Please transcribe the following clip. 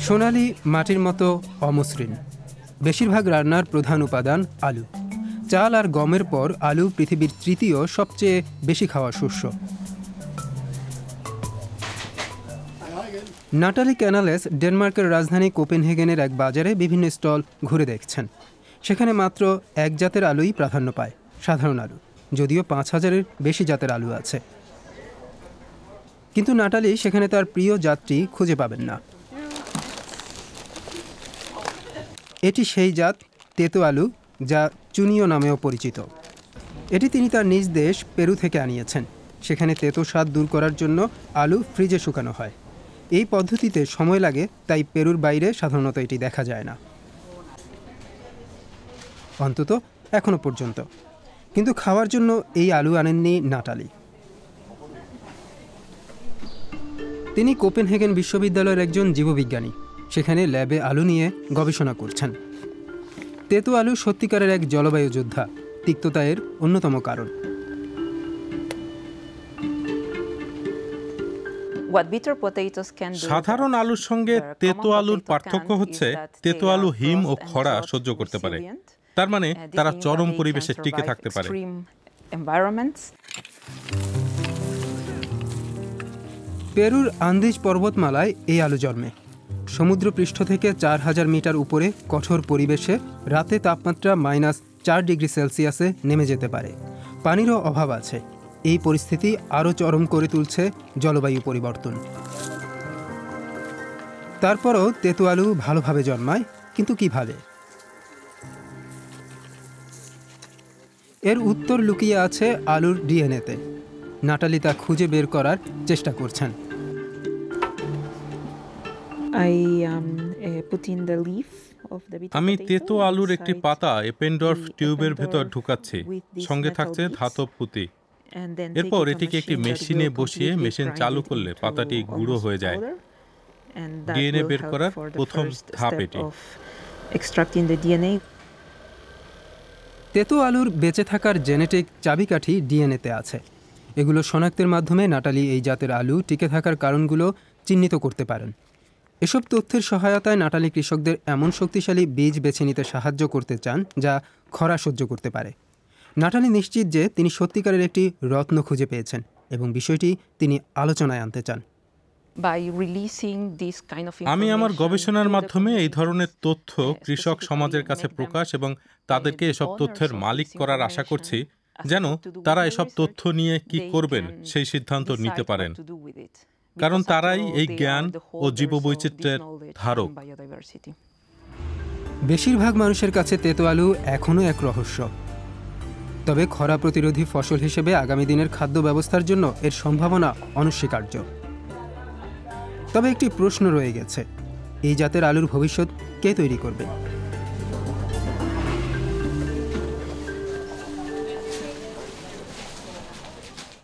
সোনালি মাটির মতো অমসৃণ। বেশিরভাগ রান্নার প্রধান উপাদান আলু। চাল আর গমের পর আলু পৃথিবীর তৃতীয় সবচেয়ে বেশি খাওয়া শস্য। নাটালি ক্যানালেস ডেনমার্কের রাজধানী কোপেনহেগেনের এক বাজারে বিভিন্ন স্টল ঘুরে দেখছেন। সেখানে মাত্র এক জাতের আলুই প্রাধান্য পায়, সাধারণ আলু, যদিও ৫,০০০-এর বেশি জাতের আলু আছে। কিন্তু নাটালি সেখানে তার প্রিয় জাতটি খুঁজে পাবেন না। এটি সেই জাত তেতো আলু, যা চুনিও নামেও পরিচিত। এটি তিনি তার নিজ দেশ পেরু থেকে আনিয়েছেন। সেখানে তেতো স্বাদ দূর করার জন্য আলু ফ্রিজে শুকানো হয়। এই পদ্ধতিতে সময় লাগে, তাই পেরুর বাইরে সাধারণত এটি দেখা যায় না, অন্তত এখনো পর্যন্ত। কিন্তু খাওয়ার জন্য এই আলু আনেননি নাটালি। তিনি কোপেনহেগেন বিশ্ববিদ্যালয়ের একজন জীববিজ্ঞানী। সেখানে ল্যাবে আলু নিয়ে গবেষণা করছেন। তেতো আলু সত্যিকারের এক জলবায়ু যোদ্ধা, তিক্ততা এর অন্যতম কারণ। সাধারণ আলুর সঙ্গে তেতো আলুর পার্থক্য হচ্ছে তেতো আলু হিম ও খরা সহ্য করতে পারে। তার মানে তারা চরম পরিবেশে টিকে থাকতে পারে। পেরুর আন্দিজ পর্বতমালায় এই আলু জন্মে। সমুদ্রপৃষ্ঠ থেকে ৪,০০০ মিটার উপরে কঠোর পরিবেশে রাতে তাপমাত্রা -৪ ডিগ্রি সেলসিয়াসে নেমে যেতে পারে। পানিরও অভাব আছে। এই পরিস্থিতি আরও চরম করে তুলছে জলবায়ু পরিবর্তন। তারপরও তেতো আলু ভালোভাবে জন্মায়, কিন্তু কিভাবে? এর উত্তর লুকিয়ে আছে আলুর ডিএনএতে। নাটালি তা খুঁজে বের করার চেষ্টা করছেন। আমি তেতো আলুর একটি পাতা এপেনডর্ফ টিউবের ভেতর ঢুকাচ্ছি। সঙ্গে থাকছে ধাতব পুঁতি। এরপর এটিকে একটি মেশিনে বসিয়ে মেশিন চালু করলে পাতাটি গুঁড়ো হয়ে যায়। ডিএনএ বের করার প্রথম ধাপ এটি। তেতো আলুর বেঁচে থাকার জেনেটিক চাবিকাঠি ডিএনএতে আছে। এগুলো শনাক্তের মাধ্যমে নাটালি এই জাতের আলু টিকে থাকার কারণগুলো চিহ্নিত করতে পারেন। এসব তথ্যের সহায়তায় নাটালি কৃষকদের এমন শক্তিশালী বীজ বেছে নিতে সাহায্য করতে চান, যা খরা সহ্য করতে পারে। নাটালি নিশ্চিত যে তিনি সত্যিকারের একটি রত্ন খুঁজে পেয়েছেন এবং বিষয়টি তিনি আলোচনায় আনতে চান। আমি আমার গবেষণার মাধ্যমে এই ধরনের তথ্য কৃষক সমাজের কাছে প্রকাশ এবং তাদেরকে এসব তথ্যের মালিক করার আশা করছি, যেন তারা এসব তথ্য নিয়ে কি করবেন সেই সিদ্ধান্ত নিতে পারেন, কারণ তারাই এই জ্ঞান ও জীববৈচিত্র্যের ধারক। বেশিরভাগ মানুষের কাছে তেতো আলু এখনও এক রহস্য। তবে খরা প্রতিরোধী ফসল হিসেবে আগামী দিনের খাদ্য ব্যবস্থার জন্য এর সম্ভাবনা অনস্বীকার্য। তবে একটি প্রশ্ন রয়ে গেছে, এই জাতের আলুর ভবিষ্যৎ কে তৈরি করবে?